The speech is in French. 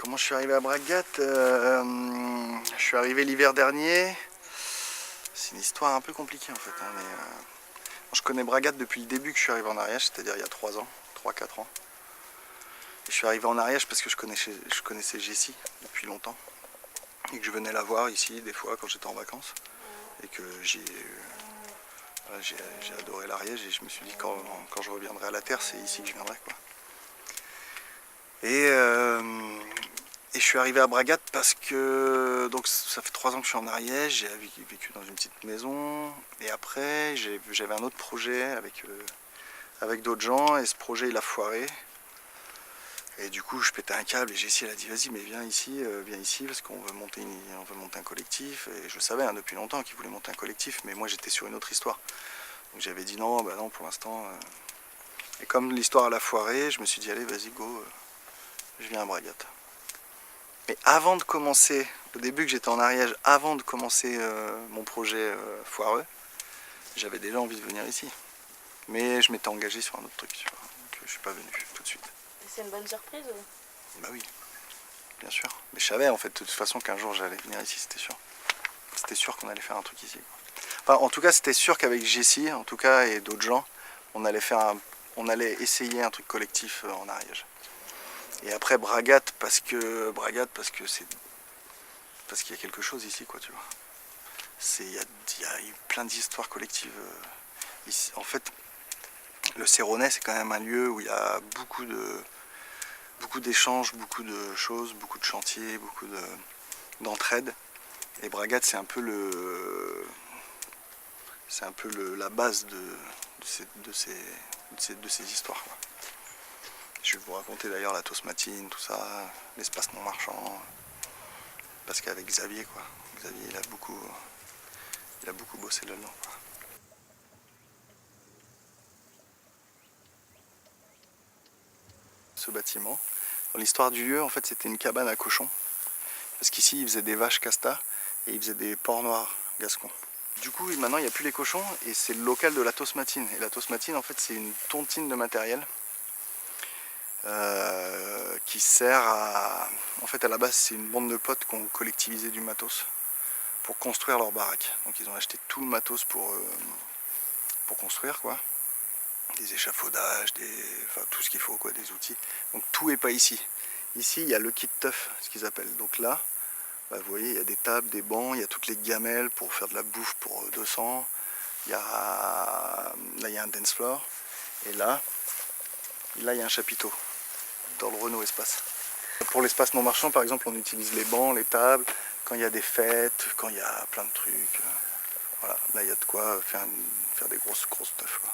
Comment je suis arrivé à Bragat? Je suis arrivé l'hiver dernier. C'est une histoire un peu compliquée en fait. Hein, mais, je connais Bragat depuis le début que je suis arrivé en Ariège, c'est-à-dire il y a 3 ans, 3-4 ans. Et je suis arrivé en Ariège parce que je connaissais Jessie depuis longtemps. Et que je venais la voir ici des fois quand j'étais en vacances. Et que j'ai adoré l'Ariège et je me suis dit quand je reviendrai à la Terre, c'est ici que je viendrai, quoi. Et je suis arrivé à Bragat parce que donc ça fait 3 ans que je suis en Ariège, j'ai vécu dans une petite maison et après j'avais un autre projet avec d'autres gens et ce projet il a foiré. Et du coup je pétais un câble et Jessie elle a dit vas-y mais viens ici parce qu'on veut monter un collectif. Et je savais hein, depuis longtemps qu'ils voulaient monter un collectif mais moi j'étais sur une autre histoire. Donc j'avais dit non, bah non pour l'instant. Et comme l'histoire elle a foiré, je me suis dit allez vas-y go, je viens à Bragat. Mais avant de commencer, au début que j'étais en Ariège, avant de commencer mon projet foireux, j'avais déjà envie de venir ici. Mais je m'étais engagé sur un autre truc, tu vois, donc je suis pas venu tout de suite. Et c'est une bonne surprise ou... Bah oui, bien sûr. Mais je savais en fait de toute façon qu'un jour j'allais venir ici, c'était sûr. C'était sûr qu'on allait faire un truc ici, quoi. Enfin, en tout cas, c'était sûr qu'avec Jessie, en tout cas, et d'autres gens, on allait essayer un truc collectif en Ariège. Et après Bragat parce qu'il y a quelque chose ici, quoi, tu vois. Il y a eu plein d'histoires collectives ici. En fait, le Céronais, c'est quand même un lieu où il y a beaucoup d'échanges, beaucoup de choses, beaucoup de chantiers, d'entraide. Et Bragat, c'est un peu la base de ces histoires, quoi. Je vais vous raconter d'ailleurs la Tosmatine, tout ça, l'espace non marchand. Parce qu'avec Xavier, quoi. Xavier, il a beaucoup bossé là-dedans, quoi. Ce bâtiment, dans l'histoire du lieu, en fait, c'était une cabane à cochons. Parce qu'ici, ils faisaient des vaches casta et ils faisaient des porcs noirs gascons. Du coup, maintenant, il n'y a plus les cochons et c'est le local de la Tosmatine. Et la Tosmatine, en fait, c'est une tontine de matériel qui sert à... En fait, à la base, c'est une bande de potes qui ont collectivisé du matos pour construire leur baraque. Donc, ils ont acheté tout le matos pour construire, quoi. Des échafaudages, enfin, tout ce qu'il faut, quoi, des outils. Donc, tout n'est pas ici. Ici, il y a le kit teuf, ce qu'ils appellent. Donc là, bah, vous voyez, il y a des tables, des bancs, il y a toutes les gamelles pour faire de la bouffe pour 200. Là, il y a un dance floor. Et là, il y a un chapiteau dans le Renault Espace. Pour l'espace non marchand, par exemple, on utilise les bancs, les tables, quand il y a des fêtes, quand il y a plein de trucs. Voilà, là, il y a de quoi faire des grosses teufs, quoi.